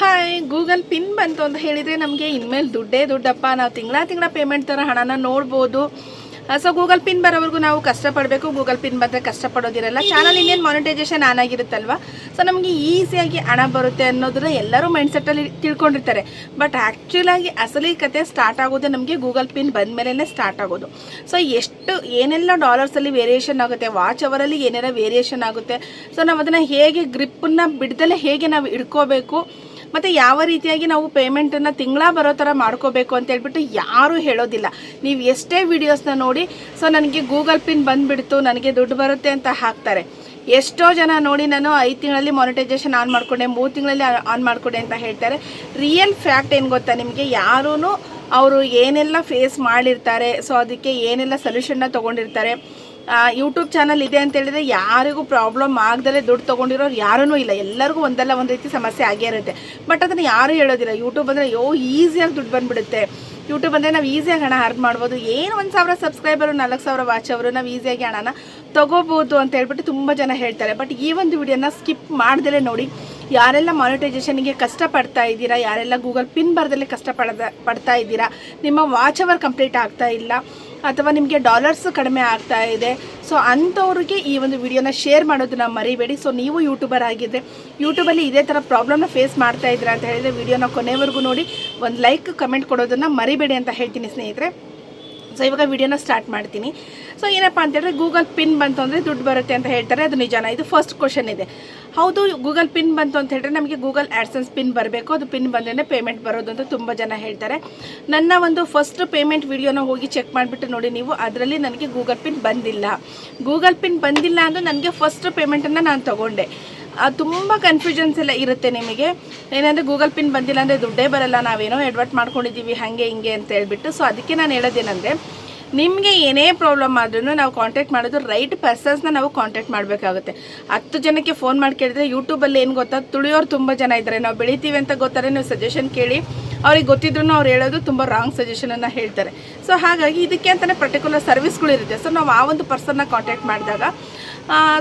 Hi, Google pin ಬಂತು ಅಂತ ಹೇಳಿದರೆ ನಮಗೆ ಇನ್ಮೇಲೆ ದುಡ್ಡಪ್ಪ, ನಾವು ತಿಂಗಳ ಪೇಮೆಂಟ್ ಥರ ಹಣನ ನೋಡ್ಬೋದು. ಸೊ ಗೂಗಲ್ ಪಿನ್ ಬರೋವರೆಗೂ ನಾವು ಕಷ್ಟಪಡಬೇಕು. ಗೂಗಲ್ ಪಿನ್ ಬಂದರೆ ಕಷ್ಟಪಡೋದಿರಲ್ಲ. ಚಾನಲ್ ಇನ್ನೇನು ಮಾನಿಟೈಸೇಷನ್ ಆನ್ ಆಗಿರುತ್ತಲ್ವ, ಸೊ ನಮಗೆ ಈಸಿಯಾಗಿ ಹಣ ಬರುತ್ತೆ ಅನ್ನೋದನ್ನ ಎಲ್ಲರೂ ಮೈಂಡ್ಸೆಟ್ಟಲ್ಲಿ ತಿಳ್ಕೊಂಡಿರ್ತಾರೆ. ಬಟ್ ಆ್ಯಕ್ಚುಲಾಗಿ ಅಸಲಿ ಕತೆ ಸ್ಟಾರ್ಟ್ ಆಗೋದು ನಮಗೆ ಗೂಗಲ್ ಪಿನ್ ಬಂದ ಮೇಲೇ ಸ್ಟಾರ್ಟ್ ಆಗೋದು. ಸೊ ಏನೆಲ್ಲ ಡಾಲರ್ಸಲ್ಲಿ ವೇರಿಯೇಷನ್ ಆಗುತ್ತೆ, ವಾಚ್ ಅವರಲ್ಲಿ ಏನೆಲ್ಲ ವೇರಿಯೇಷನ್ ಆಗುತ್ತೆ. ಸೊ ನಾವು ಅದನ್ನು ಹೇಗೆ ಗ್ರಿಪ್ಪನ್ನು ಬಿಡ್ದಲೇ ಹೇಗೆ ನಾವು ಇಡ್ಕೋಬೇಕು, ಮತ್ತು ಯಾವ ರೀತಿಯಾಗಿ ನಾವು ಪೇಮೆಂಟನ್ನು ತಿಂಗಳ ಬರೋ ಥರ ಮಾಡ್ಕೋಬೇಕು ಅಂತ ಹೇಳ್ಬಿಟ್ಟು ಯಾರೂ ಹೇಳೋದಿಲ್ಲ. ನೀವು ಎಷ್ಟೇ ವೀಡಿಯೋಸ್ನ ನೋಡಿ, ಸೊ ನನಗೆ ಗೂಗಲ್ ಪಿನ್ ಬಂದುಬಿಡ್ತು, ನನಗೆ ದುಡ್ಡು ಬರುತ್ತೆ ಅಂತ ಹಾಕ್ತಾರೆ. ಎಷ್ಟೋ ಜನ ನೋಡಿ ನಾನು 5 ತಿಂಗಳಲ್ಲಿ ಮಾನಿಟೈಸೇಷನ್ ಆನ್ ಮಾಡಿಕೊಂಡೆ, 3 ತಿಂಗಳಲ್ಲಿ ಆನ್ ಮಾಡಿಕೊಂಡೆ ಅಂತ ಹೇಳ್ತಾರೆ. ರಿಯಲ್ ಫ್ಯಾಕ್ಟ್ ಏನು ಗೊತ್ತಾ ನಿಮಗೆ, ಯಾರೂ ಅವರು ಏನೆಲ್ಲ ಫೇಸ್ ಮಾಡಿರ್ತಾರೆ, ಸೊ ಅದಕ್ಕೆ ಏನೆಲ್ಲ ಸೊಲ್ಯೂಷನ್ನ ತೊಗೊಂಡಿರ್ತಾರೆ. ಯೂಟ್ಯೂಬ್ ಚಾನಲ್ ಇದೆ ಅಂತ ಹೇಳಿದ್ರೆ ಯಾರಿಗೂ ಪ್ರಾಬ್ಲಮ್ ಆಗದಲ್ಲೇ ದುಡ್ಡು ತೊಗೊಂಡಿರೋರು ಯಾರೂ ಇಲ್ಲ. ಎಲ್ಲರಿಗೂ ಒಂದಲ್ಲ ಒಂದು ರೀತಿ ಸಮಸ್ಯೆ ಆಗೇ ಇರುತ್ತೆ. ಬಟ್ ಅದನ್ನು ಯಾರೂ ಹೇಳೋದಿಲ್ಲ. ಯೂಟ್ಯೂಬ್ ಅಂದರೆ ಈಸಿಯಾಗಿ ದುಡ್ಡು ಬಂದುಬಿಡುತ್ತೆ, ಯೂಟ್ಯೂಬ್ ಅಂದರೆ ನಾವು ಈಸಿಯಾಗಿ ಹಣ ಅರ್ನ್ ಮಾಡ್ಬೋದು, ಏನು 1000 ಸಬ್ಸ್ಕ್ರೈಬರು 4000 ವಾಚ್ ಅವರು ನಾವು ಈಸಿಯಾಗಿ ಹಣನ ತೊಗೋಬೋದು ಅಂತ ಹೇಳ್ಬಿಟ್ಟು ತುಂಬ ಜನ ಹೇಳ್ತಾರೆ. ಬಟ್ ಈ ಒಂದು ವಿಡಿಯೋನ ಸ್ಕಿಪ್ ಮಾಡ್ದಲೇ ನೋಡಿ. ಯಾರೆಲ್ಲ ಮಾನಿಟೈಸೇಷನ್ಗೆ ಕಷ್ಟಪಡ್ತಾ ಇದ್ದೀರಾ, ಯಾರೆಲ್ಲ ಗೂಗಲ್ ಪಿನ್ ಬರದಲ್ಲೇ ಪಡ್ತಾ ಇದ್ದೀರಾ, ನಿಮ್ಮ ವಾಚ್ ಅವರ್ ಕಂಪ್ಲೀಟ್ ಆಗ್ತಾ ಇಲ್ಲ, ಅಥವಾ ನಿಮಗೆ ಡಾಲರ್ಸ್ ಕಡಿಮೆ ಆಗ್ತಾ ಇದೆ, ಸೊ ಅಂಥವ್ರಿಗೆ ಈ ಒಂದು ವಿಡಿಯೋನ ಶೇರ್ ಮಾಡೋದನ್ನ ಮರಿಬೇಡಿ. ಸೊ ನೀವು ಯೂಟ್ಯೂಬರ್ ಆಗಿದ್ದರೆ, ಯೂಟ್ಯೂಬಲ್ಲಿ ಇದೇ ಥರ ಪ್ರಾಬ್ಲಮ್ನ ಫೇಸ್ ಮಾಡ್ತಾ ಇದ್ದೀರಾ ಅಂತ ಹೇಳಿದರೆ ವಿಡಿಯೋನ ಕೊನೆವರೆಗೂ ನೋಡಿ, ಒಂದು ಲೈಕ್ ಕಮೆಂಟ್ ಕೊಡೋದನ್ನು ಮರಿಬೇಡಿ ಅಂತ ಹೇಳ್ತೀನಿ ಸ್ನೇಹಿತರೆ. ಸೊ ಇವಾಗ ವಿಡಿಯೋನ ಸ್ಟಾರ್ಟ್ ಮಾಡ್ತೀನಿ. ಸೊ ಏನಪ್ಪ ಅಂತೇಳಿದ್ರೆ, ಗೂಗಲ್ ಪಿನ್ ಬಂತು ಅಂದರೆ ದುಡ್ಡು ಬರುತ್ತೆ ಅಂತ ಹೇಳ್ತಾರೆ. ಅದು ನಿಜಾನ? ಇದು ಫಸ್ಟ್ ಕ್ವಶನ್ ಇದೆ. ಹೌದು, ಗೂಗಲ್ ಪಿನ್ ಬಂತು ಅಂತ ಹೇಳಿದ್ರೆ ನಮಗೆ ಗೂಗಲ್ ಆ್ಯಡ್ಸೆನ್ಸ್ ಪಿನ್ ಬರಬೇಕು, ಅದು ಪಿನ್ ಬಂದ್ರೆ ಪೇಮೆಂಟ್ ಬರೋದು ಅಂತ ತುಂಬ ಜನ ಹೇಳ್ತಾರೆ. ನನ್ನ ಒಂದು ಫಸ್ಟ್ ಪೇಮೆಂಟ್ ವಿಡಿಯೋನ ಹೋಗಿ ಚೆಕ್ ಮಾಡಿಬಿಟ್ಟು ನೋಡಿ ನೀವು, ಅದರಲ್ಲಿ ನನಗೆ ಗೂಗಲ್ ಪಿನ್ ಬಂದಿಲ್ಲ. ಗೂಗಲ್ ಪಿನ್ ಬಂದಿಲ್ಲ ಅಂದರೆ ನನಗೆ ಫಸ್ಟ್ ಪೇಮೆಂಟನ್ನು ನಾನು ತೊಗೊಂಡೆ. ತುಂಬ ಕನ್ಫ್ಯೂಷನ್ಸ್ ಎಲ್ಲ ಇರುತ್ತೆ ನಿಮಗೆ. ಏನಂದರೆ ಗೂಗಲ್ ಪಿನ್ ಬಂದಿಲ್ಲ ಅಂದರೆ ದುಡ್ಡೇ ಬರಲ್ಲ, ನಾವೇನೋ ಎಡ್ವರ್ಟ್ ಮಾಡ್ಕೊಂಡಿದ್ದೀವಿ ಹಾಗೆ ಹಿಂಗೆ ಅಂತ ಹೇಳ್ಬಿಟ್ಟು. ಸೊ ಅದಕ್ಕೆ ನಾನು ಹೇಳೋದೇನೆಂದರೆ, ನಿಮಗೆ ಏನೇ ಪ್ರಾಬ್ಲಮ್ ಆದ್ರೂ ನಾವು ಕಾಂಟ್ಯಾಕ್ಟ್ ಮಾಡೋದು ರೈಟ್ ಪರ್ಸನ್ಸ್ನ ನಾವು ಕಾಂಟ್ಯಾಕ್ಟ್ ಮಾಡಬೇಕಾಗುತ್ತೆ. 10 ಜನಕ್ಕೆ ಫೋನ್ ಮಾಡಿ ಕೇಳಿದ್ರೆ, ಯೂಟ್ಯೂಬಲ್ಲಿ ಏನು ಗೊತ್ತಾ, ತುಳಿಯೋರು ತುಂಬ ಜನ ಇದ್ದಾರೆ. ನಾವು ಬೆಳಿತೀವಿ ಅಂತ ಗೊತ್ತಾರೆ, ನೀವು ಸಜೆಷನ್ ಕೇಳಿ ಅವ್ರಿಗೆ ಗೊತ್ತಿದ್ರು ಅವ್ರು ಹೇಳೋದು ತುಂಬ ರಾಂಗ್ ಸಜೆಷನನ್ನು ಹೇಳ್ತಾರೆ. ಸೊ ಹಾಗಾಗಿ ಇದಕ್ಕೆ ಅಂತಲೇ ಪರ್ಟಿಕ್ಯುಲರ್ ಸರ್ವಿಸ್ಗಳಿರುತ್ತೆ. ಸೊ ನಾವು ಆ ಒಂದು ಪರ್ಸನ್ನ ಕಾಂಟ್ಯಾಕ್ಟ್ ಮಾಡಿದಾಗ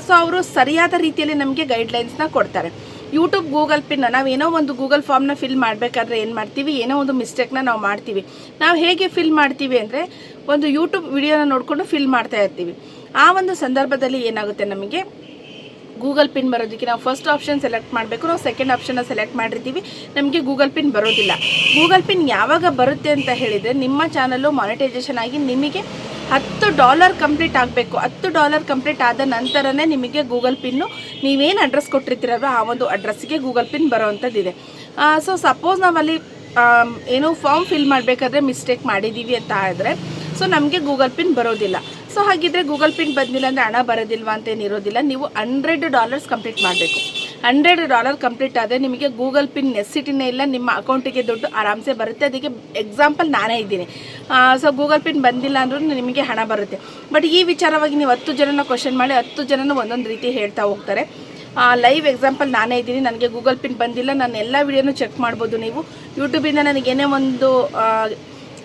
ಸೊ ಅವರು ಸರಿಯಾದ ರೀತಿಯಲ್ಲಿ ನಮಗೆ ಗೈಡ್ಲೈನ್ಸ್ನ ಕೊಡ್ತಾರೆ. ಯೂಟ್ಯೂಬ್ ಗೂಗಲ್ ಪಿನ್ನ ನಾವೇನೋ ಒಂದು ಗೂಗಲ್ ಫಾರ್ಮ್ನ ಫಿಲ್ ಮಾಡಬೇಕಾದ್ರೆ ಏನು ಮಾಡ್ತೀವಿ, ಏನೋ ಒಂದು ಮಿಸ್ಟೇಕ್ನ ನಾವು ಮಾಡ್ತೀವಿ. ನಾವು ಹೇಗೆ ಫಿಲ್ ಮಾಡ್ತೀವಿ ಅಂದರೆ, ಒಂದು ಯೂಟ್ಯೂಬ್ ವಿಡಿಯೋನ ನೋಡಿಕೊಂಡು ಫಿಲ್ ಮಾಡ್ತಾ ಇರ್ತೀವಿ. ಆ ಒಂದು ಸಂದರ್ಭದಲ್ಲಿ ಏನಾಗುತ್ತೆ, ನಮಗೆ ಗೂಗಲ್ ಪಿನ್ ಬರೋದಕ್ಕೆ ನಾವು ಫಸ್ಟ್ ಆಪ್ಷನ್ ಸೆಲೆಕ್ಟ್ ಮಾಡಬೇಕು, ನಾವು ಸೆಕೆಂಡ್ ಆಪ್ಷನ್ನ ಸೆಲೆಕ್ಟ್ ಮಾಡಿರ್ತೀವಿ, ನಮಗೆ ಗೂಗಲ್ ಪಿನ್ ಬರೋದಿಲ್ಲ. ಗೂಗಲ್ ಪಿನ್ ಯಾವಾಗ ಬರುತ್ತೆ ಅಂತ ಹೇಳಿದರೆ, ನಿಮ್ಮ ಚಾನಲ್ಲು ಮಾನಿಟೈಸೇಷನ್ ಆಗಿ ನಿಮಗೆ $10 ಕಂಪ್ಲೀಟ್ ಆಗಬೇಕು. $10 ಕಂಪ್ಲೀಟ್ ಆದ ನಂತರನೇ ನಿಮಗೆ ಗೂಗಲ್ ಪಿನ್ನು, ನೀವೇನು ಅಡ್ರೆಸ್ ಕೊಟ್ಟಿರ್ತೀರಲ್ವ ಆ ಒಂದು ಅಡ್ರೆಸ್ಸಿಗೆ ಗೂಗಲ್ ಪಿನ್ ಬರೋವಂಥದ್ದಿದೆ. ಸೊ ಸಪೋಸ್ ನಾವಲ್ಲಿ ಏನೋ ಫಾರ್ಮ್ ಫಿಲ್ ಮಾಡಬೇಕಾದ್ರೆ ಮಿಸ್ಟೇಕ್ ಮಾಡಿದ್ದೀವಿ ಅಂತ ಆದರೆ, ಸೊ ನಮಗೆ ಗೂಗಲ್ ಪಿನ್ ಬರೋದಿಲ್ಲ. ಸೊ ಹಾಗಿದ್ರೆ ಗೂಗಲ್ ಪಿನ್ ಬಂದಿಲ್ಲ ಅಂದರೆ ಹಣ ಬರೋದಿಲ್ವಾ ಅಂತ ಏನಿರೋದಿಲ್ಲ. ನೀವು $100 ಕಂಪ್ಲೀಟ್ ಮಾಡಬೇಕು. $100 ಕಂಪ್ಲೀಟ್ ಆದರೆ ನಿಮಗೆ ಗೂಗಲ್ ಪಿನ್ ನೆಸಿಟಿನೇ ಇಲ್ಲ, ನಿಮ್ಮ ಅಕೌಂಟಿಗೆ ದುಡ್ಡು ಆರಾಮ್ಸೆ ಬರುತ್ತೆ. ಅದಕ್ಕೆ ಎಕ್ಸಾಂಪಲ್ ನಾನೇ ಇದ್ದೀನಿ. ಸೊ ಗೂಗಲ್ ಪಿನ್ ಬಂದಿಲ್ಲ ಅಂದ್ರೂ ನಿಮಗೆ ಹಣ ಬರುತ್ತೆ. ಬಟ್ ಈ ವಿಚಾರವಾಗಿ ನೀವು 10 ಜನನ ಕ್ವಶನ್ ಮಾಡಿ 10 ಜನನೂ ಒಂದೊಂದು ರೀತಿ ಹೇಳ್ತಾ ಹೋಗ್ತಾರೆ. ಲೈವ್ ಎಕ್ಸಾಂಪಲ್ ನಾನೇ ಇದ್ದೀನಿ. ನನಗೆ ಗೂಗಲ್ ಪಿನ್ ಬಂದಿಲ್ಲ, ನಾನು ಎಲ್ಲ ವಿಡಿಯೋನೂ ಚೆಕ್ ಮಾಡ್ಬೋದು ನೀವು. ಯೂಟ್ಯೂಬಿಂದ ನನಗೇನೇ ಒಂದು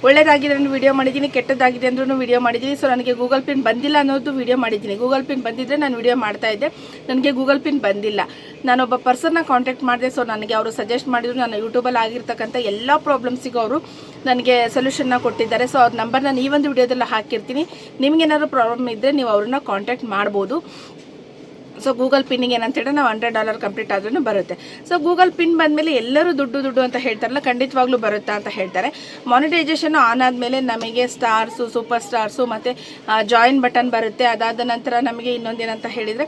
ಒಳ್ಳೇದಾಗಿದೆ ಅಂದ್ರೂ ವಿಡಿಯೋ ಮಾಡಿದ್ದೀನಿ, ಕೆಟ್ಟದ್ದಾಗಿದೆ ಅಂದ್ರೂ ವಿಡಿಯೋ ಮಾಡಿದ್ದೀನಿ. ಸೊ ನನಗೆ ಗೂಗಲ್ ಪಿನ್ ಬಂದಿಲ್ಲ ಅನ್ನೋದು ವಿಡಿಯೋ ಮಾಡಿದ್ದೀನಿ. ಗೂಗಲ್ ಪಿನ್ ಬಂದಿದ್ದರೆ ನಾನು ವಿಡಿಯೋ ಮಾಡ್ತಾಯಿದ್ದೆ. ನನಗೆ ಗೂಗಲ್ ಪಿನ್ ಬಂದಿಲ್ಲ. ನಾನೊಬ್ಬ ಪರ್ಸನ್ನ ಕಾಂಟ್ಯಾಕ್ಟ್ ಮಾಡಿದೆ. ಸೊ ನನಗೆ ಅವರು ಸಜೆಸ್ಟ್ ಮಾಡಿದ್ರು, ನಾನು ಯೂಟ್ಯೂಬಲ್ಲಿ ಆಗಿರ್ತಕ್ಕಂಥ ಎಲ್ಲ ಪ್ರಾಬ್ಲಮ್ಸಿಗೂ ಅವರು ನನಗೆ ಸೊಲ್ಯೂಷನ್ನ ಕೊಟ್ಟಿದ್ದಾರೆ. ಸೊ ಅವ್ರ ನಂಬರ್ ನಾನು ಈ ಒಂದು ವಿಡಿಯೋದಲ್ಲಿ ಹಾಕಿರ್ತೀನಿ. ನಿಮಗೇನಾದ್ರು ಪ್ರಾಬ್ಲಮ್ ಇದ್ದರೆ ನೀವು ಅವ್ರನ್ನ ಕಾಂಟ್ಯಾಕ್ಟ್ ಮಾಡ್ಬೋದು. ಸೊ ಗೂಗಲ್ ಪಿನ್ನಿಗೆ ಏನಂತೇಳಿ ನಾವು $100 ಕಂಪ್ಲೀಟ್ ಆದ್ರೂ ಬರುತ್ತೆ. ಸೊ ಗೂಗಲ್ ಪಿನ್ ಬಂದಮೇಲೆ ಎಲ್ಲರೂ ದುಡ್ಡು ಅಂತ ಹೇಳ್ತಾರಲ್ಲ, ಖಂಡಿತವಾಗ್ಲೂ ಬರುತ್ತಾ ಅಂತ ಹೇಳ್ತಾರೆ. ಮಾನಿಟೈಸೇಷನ್ ಆನ್ ಆದಮೇಲೆ ನಮಗೆ ಸ್ಟಾರ್ಸು, ಸೂಪರ್ ಸ್ಟಾರ್ಸು ಮತ್ತು ಜಾಯಿನ್ ಬಟನ್ ಬರುತ್ತೆ. ಅದಾದ ನಂತರ ನಮಗೆ ಇನ್ನೊಂದೇನಂತ ಹೇಳಿದರೆ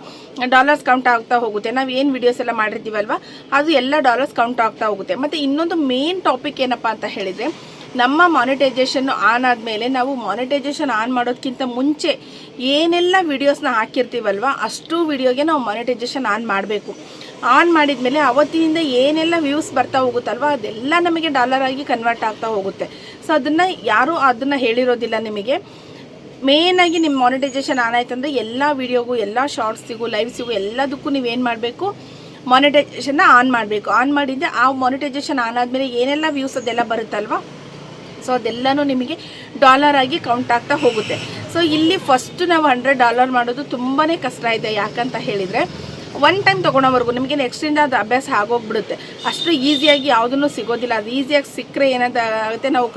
ಡಾಲರ್ಸ್ ಕೌಂಟ್ ಆಗ್ತಾ ಹೋಗುತ್ತೆ. ನಾವು ಏನು ವೀಡಿಯೋಸ್ ಎಲ್ಲ ಮಾಡಿರ್ತೀವಲ್ವ ಅದು ಎಲ್ಲ ಡಾಲರ್ಸ್ ಕೌಂಟ್ ಆಗ್ತಾ ಹೋಗುತ್ತೆ. ಮತ್ತು ಇನ್ನೊಂದು ಮೇನ್ ಟಾಪಿಕ್ ಏನಪ್ಪ ಅಂತ ಹೇಳಿದರೆ, ನಮ್ಮ ಮಾನಿಟೈಸೇಷನ್ ಆನ್ ಆದಮೇಲೆ ನಾವು ಮಾನಿಟೈಸೇಷನ್ ಆನ್ ಮಾಡೋದಕ್ಕಿಂತ ಮುಂಚೆ ಏನೆಲ್ಲ ವೀಡಿಯೋಸ್ನ ಹಾಕಿರ್ತೀವಲ್ವ ಅಷ್ಟು ವೀಡಿಯೋಗೆ ನಾವು ಮಾನಿಟೈಸೇಷನ್ ಆನ್ ಮಾಡಬೇಕು. ಆನ್ ಮಾಡಿದ ಮೇಲೆ ಅವತ್ತಿನಿಂದ ಏನೆಲ್ಲ ವ್ಯೂಸ್ ಬರ್ತಾ ಹೋಗುತ್ತಲ್ವ ಅದೆಲ್ಲ ನಮಗೆ ಡಾಲರ್ ಆಗಿ ಕನ್ವರ್ಟ್ ಆಗ್ತಾ ಹೋಗುತ್ತೆ. ಸೊ ಅದನ್ನು ಯಾರೂ ಅದನ್ನು ಹೇಳಿರೋದಿಲ್ಲ ನಿಮಗೆ. ಮೇಯ್ನಾಗಿ ನಿಮ್ಮ ಮಾನಿಟೈಸೇಷನ್ ಆನ್ ಆಯ್ತಂದರೆ ಎಲ್ಲ ವೀಡಿಯೋಗೂ, ಎಲ್ಲ ಶಾರ್ಟ್ಸಿಗೂ, ಲೈವ್ಸಿಗೂ ಎಲ್ಲದಕ್ಕೂ ನೀವೇನು ಮಾಡಬೇಕು, ಮಾನಿಟೈಸೇಷನ್ನ ಆನ್ ಮಾಡಬೇಕು. ಆನ್ ಮಾಡಿದ್ದೆ ಆ ಮಾನಿಟೈಸೇಷನ್ ಆನ್ ಆದಮೇಲೆ ಏನೆಲ್ಲ ವ್ಯೂಸ್ ಅದೆಲ್ಲ ಬರುತ್ತಲ್ವ, ಸೊ ಅದೆಲ್ಲನೂ ನಿಮಗೆ ಡಾಲರ್ ಆಗಿ ಕೌಂಟ್ ಆಗ್ತಾ ಹೋಗುತ್ತೆ. ಸೊ ಇಲ್ಲಿ ಫಸ್ಟ್ ನಾವು $100 ಮಾಡೋದು ತುಂಬಾ ಕಷ್ಟ ಇದೆ. ಯಾಕಂತ ಹೇಳಿದರೆ ಒನ್ ಟೈಮ್ ತೊಗೊಳೋವರೆಗೂ ನಿಮಗೆ ನೆಕ್ಸ್ಟಿಂದ ಅದು ಅಭ್ಯಾಸ ಆಗೋಗ್ಬಿಡುತ್ತೆ. ಅಷ್ಟು ಈಸಿಯಾಗಿ ಯಾವುದೂ ಸಿಗೋದಿಲ್ಲ. ಅದು ಈಸಿಯಾಗಿ ಸಿಕ್ಕರೆ ಏನಾಗುತ್ತೆ, ನಾವು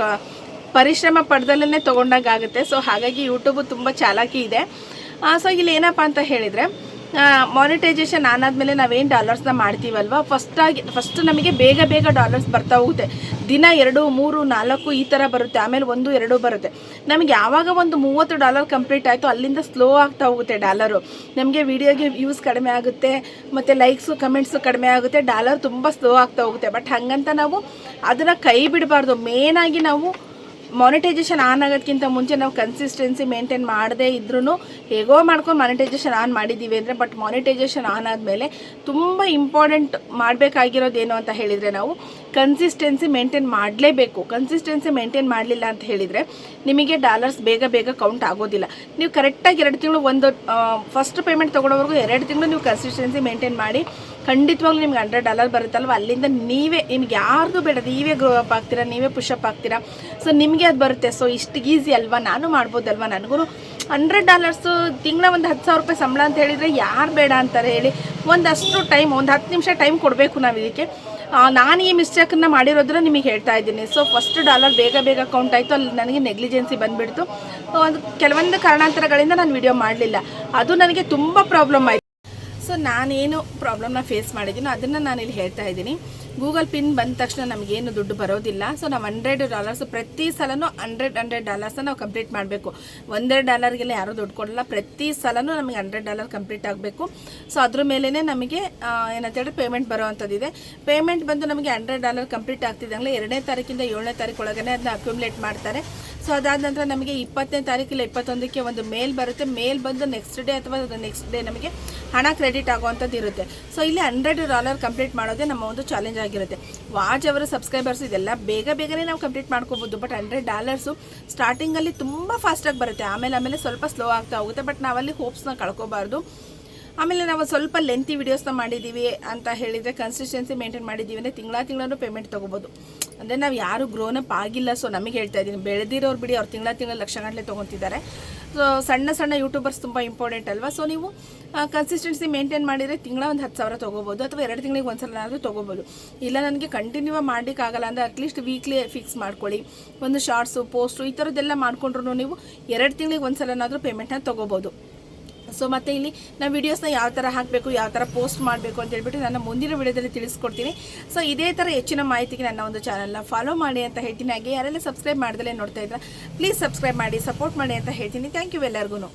ಪರಿಶ್ರಮ ಪಡೆದಲ್ಲೇ ತೊಗೊಂಡಾಗ ಆಗುತ್ತೆ. ಸೊ ಹಾಗಾಗಿ ಯೂಟ್ಯೂಬು ತುಂಬ ಚಾಲಾಕಿ ಇದೆ. ಸೊ ಇಲ್ಲಿ ಏನಪ್ಪ ಅಂತ ಹೇಳಿದರೆ, ಮಾನಿಟೈಸೇಷನ್ ಆನಾದಮೇಲೆ ನಾವೇನು ಡಾಲರ್ಸ್ನ ಮಾಡ್ತೀವಲ್ವ, ಫಸ್ಟ್ ನಮಗೆ ಬೇಗ ಡಾಲರ್ಸ್ ಬರ್ತಾ ಹೋಗುತ್ತೆ. ದಿನ 2, 3, 4 ಈ ಥರ ಬರುತ್ತೆ. ಆಮೇಲೆ 1, 2 ಬರುತ್ತೆ. ನಮಗೆ ಯಾವಾಗ ಒಂದು $30 ಕಂಪ್ಲೀಟ್ ಆಯಿತು, ಅಲ್ಲಿಂದ ಸ್ಲೋ ಆಗ್ತಾ ಹೋಗುತ್ತೆ ಡಾಲರು. ನಮಗೆ ವಿಡಿಯೋಗೆ ವ್ಯೂಸ್ ಕಡಿಮೆ ಆಗುತ್ತೆ, ಮತ್ತು ಲೈಕ್ಸು ಕಮೆಂಟ್ಸು ಕಡಿಮೆ ಆಗುತ್ತೆ, ಡಾಲರ್ ತುಂಬ ಸ್ಲೋ ಆಗ್ತಾ ಹೋಗುತ್ತೆ. ಬಟ್ ಹಾಗಂತ ನಾವು ಅದನ್ನು ಕೈ ಬಿಡಬಾರ್ದು. ಮೇನಾಗಿ ನಾವು ಮಾನಿಟೈಸೇಷನ್ ಆನ್ ಆಗೋದಕ್ಕಿಂತ ಮುಂಚೆ ನಾವು ಕನ್ಸಿಸ್ಟೆನ್ಸಿ ಮೇಂಟೈನ್ ಮಾಡದೇ ಇದ್ರೂ ಹೇಗೋ ಮಾಡ್ಕೊಂಡು ಮಾನಿಟೈಸೇಷನ್ ಆನ್ ಮಾಡಿದ್ದೀವಿ ಅಂದರೆ, ಬಟ್ ಮಾನಿಟೈಸೇಷನ್ ಆನ್ ಆದಮೇಲೆ ತುಂಬ ಇಂಪಾರ್ಟೆಂಟ್ ಮಾಡಬೇಕಾಗಿರೋದೇನು ಅಂತ ಹೇಳಿದರೆ, ನಾವು ಕನ್ಸಿಸ್ಟೆನ್ಸಿ ಮೇಂಟೈನ್ ಮಾಡಲೇಬೇಕು. ಕನ್ಸಿಸ್ಟೆನ್ಸಿ ಮೇಂಟೈನ್ ಮಾಡಲಿಲ್ಲ ಅಂತ ಹೇಳಿದರೆ ನಿಮಗೆ ಡಾಲರ್ಸ್ ಬೇಗ ಕೌಂಟ್ ಆಗೋದಿಲ್ಲ. ನೀವು ಕರೆಕ್ಟಾಗಿ 2 ತಿಂಗಳು ಫಸ್ಟ್ ಪೇಮೆಂಟ್ ತೊಗೊಳೋವರೆಗೂ 2 ತಿಂಗಳು ನೀವು ಕನ್ಸಿಸ್ಟೆನ್ಸಿ ಮೇಂಟೈನ್ ಮಾಡಿ, ಖಂಡಿತವಾಗ್ಲೂ ನಿಮ್ಗೆ $100 ಬರುತ್ತಲ್ವ, ಅಲ್ಲಿಂದ ನಿಮ್ಗೆ ಯಾರ್ದು ಬೇಡ, ನೀವೇ ಗ್ರೋ ಅಪ್ ಆಗ್ತೀರಾ, ನೀವೇ ಪುಷಪ್ ಆಗ್ತೀರಾ. ಸೊ ನಿಮಗೆ ಅದು ಬರುತ್ತೆ. ಸೊ ಇಷ್ಟು ಈಸಿ ಅಲ್ವಾ, ನಾನು ಮಾಡ್ಬೋದಲ್ವ, ನನಗೂ $100 ತಿಂಗಳ ಒಂದು $10,000 ಸಂಬಳ ಅಂತ ಹೇಳಿದರೆ ಯಾರು ಬೇಡ ಅಂತಾರೆ ಹೇಳಿ. ಒಂದಷ್ಟು ಟೈಮ್, ಒಂದು 10 ನಿಮಿಷ ಟೈಮ್ ಕೊಡಬೇಕು ನಾವು ಇದಕ್ಕೆ. ನಾನು ಈ ಮಿಸ್ಟೇಕನ್ನು ಮಾಡಿರೋದನ್ನ ನಿಮಗೆ ಹೇಳ್ತಾ ಇದ್ದೀನಿ. ಸೊ ಫಸ್ಟ್ ಡಾಲರ್ ಬೇಗ ಕೌಂಟ್ ಆಯಿತು. ಅಲ್ಲಿ ನನಗೆ ನೆಗ್ಲಿಜೆನ್ಸಿ ಬಂದುಬಿಡ್ತು. ಅದು ಕೆಲವೊಂದು ಕಾರಣಾಂತರಗಳಿಂದ ನಾನು ವಿಡಿಯೋ ಮಾಡಲಿಲ್ಲ. ಅದು ನನಗೆ ತುಂಬ ಪ್ರಾಬ್ಲಮ್ ಆಯಿತು. ಸೊ ನಾನೇನು ಪ್ರಾಬ್ಲಮ್ನ ಫೇಸ್ ಮಾಡಿದ್ದೀನೋ ಅದನ್ನು ನಾನಿಲ್ಲಿ ಹೇಳ್ತಾ ಇದ್ದೀನಿ. ಗೂಗಲ್ ಪಿನ್ ಬಂದ ತಕ್ಷಣ ನಮಗೇನು ದುಡ್ಡು ಬರೋದಿಲ್ಲ. ಸೊ ನಾವು $100 ಪ್ರತಿ ಸಲನೂ $100 ನಾವು ಕಂಪ್ಲೀಟ್ ಮಾಡಬೇಕು. $1 ಯಾರೂ ದುಡ್ಡು ಕೊಡಲ್ಲ. ಪ್ರತಿ ಸಲನೂ ನಮಗೆ $100 ಕಂಪ್ಲೀಟ್ ಆಗಬೇಕು. ಸೊ ಅದ್ರ ಮೇಲೇ ನಮಗೆ ಏನಂತೇಳಿ ಪೇಮೆಂಟ್ ಬರೋವಂಥದ್ದಿದೆ. ಪೇಮೆಂಟ್ ಬಂದು ನಮಗೆ $100 ಕಂಪ್ಲೀಟ್ ಆಗ್ತಿದ್ದಂಗೆ 2ನೇ ತಾರೀಕಿಂದ 7ನೇ ತಾರೀಕು ಒಳಗಡೆ ಅದನ್ನ ಅಕ್ಯುಮುಲೇಟ್ ಮಾಡ್ತಾರೆ. ಸೊ ಅದಾದ ನಂತರ ನಮಗೆ 20ನೇ ತಾರೀಕಿಲ್ಲ 21ಕ್ಕೆ ಒಂದು ಮೇಲ್ ಬರುತ್ತೆ. ಮೇಲ್ ಬಂದು ನೆಕ್ಸ್ಟ್ ಡೇ ಅಥವಾ ನೆಕ್ಸ್ಟ್ ಡೇ ನಮಗೆ ಹಣ ಕ್ರೆಡಿಟ್ ಆಗುವಂಥದ್ದು ಇರುತ್ತೆ. ಸೊ ಇಲ್ಲಿ $100 ಕಂಪ್ಲೀಟ್ ಮಾಡೋದೇ ನಮ್ಮ ಒಂದು ಚಾಲೆಂಜ್ ಆಗಿರುತ್ತೆ. ವಾಚ್ ಅವರ್, ಸಬ್ಸ್ಕ್ರೈಬರ್ಸ್ ಇದೆಲ್ಲ ಬೇಗನೆ ನಾವು ಕಂಪ್ಲೀಟ್ ಮಾಡ್ಕೋಬೋದು. ಬಟ್ $100 ಸ್ಟಾರ್ಟಿಂಗಲ್ಲಿ ತುಂಬ ಫಾಸ್ಟಾಗಿ ಬರುತ್ತೆ. ಆಮೇಲೆ ಸ್ವಲ್ಪ ಸ್ಲೋ ಆಗ್ತಾ ಹೋಗುತ್ತೆ. ಬಟ್ ನಾವಲ್ಲಿ ಹೋಪ್ಸ್ನ ಕಳ್ಕೊಬಾರ್ದು. ಆಮೇಲೆ ನಾವು ಸ್ವಲ್ಪ ಲೆಂತಿ ವಿಡಿಯೋಸ್ನ ಮಾಡಿದ್ದೀವಿ ಅಂತ ಹೇಳಿದರೆ, ಕನ್ಸಿಸ್ಟೆನ್ಸಿ ಮೇಂಟೈನ್ ಮಾಡಿದ್ದೀವಿ ಅಂದರೆ ತಿಂಗಳೂ ಪೇಮೆಂಟ್ ತೊಗೋಬೋದು. ಅಂದರೆ ನಾವು ಯಾರು ಗ್ರೋನಪ್ ಆಗಿಲ್ಲ. ಸೊ ನಮಗೆ ಹೇಳ್ತಾ ಇದ್ದೀನಿ, ಬೆಳೆದಿರೋರು ಬಿಡಿ, ಅವ್ರು ತಿಂಗಳ ಲಕ್ಷಗಟ್ಟಲೆ ತೊಗೊತಿದ್ದಾರೆ. ಸೊ ಸಣ್ಣ ಯೂಟ್ಯೂಬರ್ಸ್ ತುಂಬ ಇಂಪಾರ್ಟೆಂಟ್ ಅಲ್ವಾ. ಸೊ ನೀವು ಕನ್ಸಿಸ್ಟೆನ್ಸಿ ಮೇಂಟೈನ್ ಮಾಡಿದರೆ ತಿಂಗಳ ಒಂದು $10,000 ತೊಗೋಬೋದು, ಅಥವಾ 2 ತಿಂಗಳಿಗೆ ಒಂದ್ಸಲ ತೊಗೋಬೋದು. ಇಲ್ಲ ನನಗೆ ಕಂಟಿನ್ಯೂ ಮಾಡಲಿಕ್ಕಾಗಲ್ಲ ಅಂದರೆ ಅಟ್ಲೀಸ್ಟ್ ವೀಕ್ಲಿ ಫಿಕ್ಸ್ ಮಾಡ್ಕೊಳ್ಳಿ. ಒಂದು ಶಾರ್ಟ್ಸು, ಪೋಸ್ಟು ಈ ಥರದ್ದೆಲ್ಲ ಮಾಡಿಕೊಂಡ್ರು ನೀವು 2 ತಿಂಗಳಿಗೆ ಒಂದ್ಸಲನಾದರೂ ಪೇಮೆಂಟ್ನ ತೊಗೋಬೋದು. ಸೊ ಮತ್ತು ಇಲ್ಲಿ ನಾವು ವೀಡಿಯೋಸ್ನ ಯಾವ ಥರ ಹಾಕಬೇಕು, ಯಾವ ಥರ ಪೋಸ್ಟ್ ಮಾಡಬೇಕು ಅಂತ ಹೇಳ್ಬಿಟ್ಟು ನನ್ನ ಮುಂದಿನ ವಿಡಿಯೋದಲ್ಲಿ ತಿಳಿಸ್ಕೊಡ್ತೀನಿ. ಸೊ ಇದೇ ಥರ ಹೆಚ್ಚಿನ ಮಾಹಿತಿಗೆ ನನ್ನ ಒಂದು ಚಾನಲ್ನ ಫಾಲೋ ಮಾಡಿ ಅಂತ ಹೇಳ್ತೀನಿ. ಹಾಗೆ ಯಾರೆಲ್ಲ ಸಬ್ಸ್ಕ್ರೈಬ್ ಮಾಡ್ದಲೇ ನೋಡ್ತಾ ಇದ್ರೆ ಪ್ಲೀಸ್ ಸಬ್ಸ್ಕ್ರೈಬ್ ಮಾಡಿ, ಸಪೋರ್ಟ್ ಮಾಡಿ ಅಂತ ಹೇಳ್ತೀನಿ. ಥ್ಯಾಂಕ್ ಯು ಎಲ್ಲರಿಗೂ.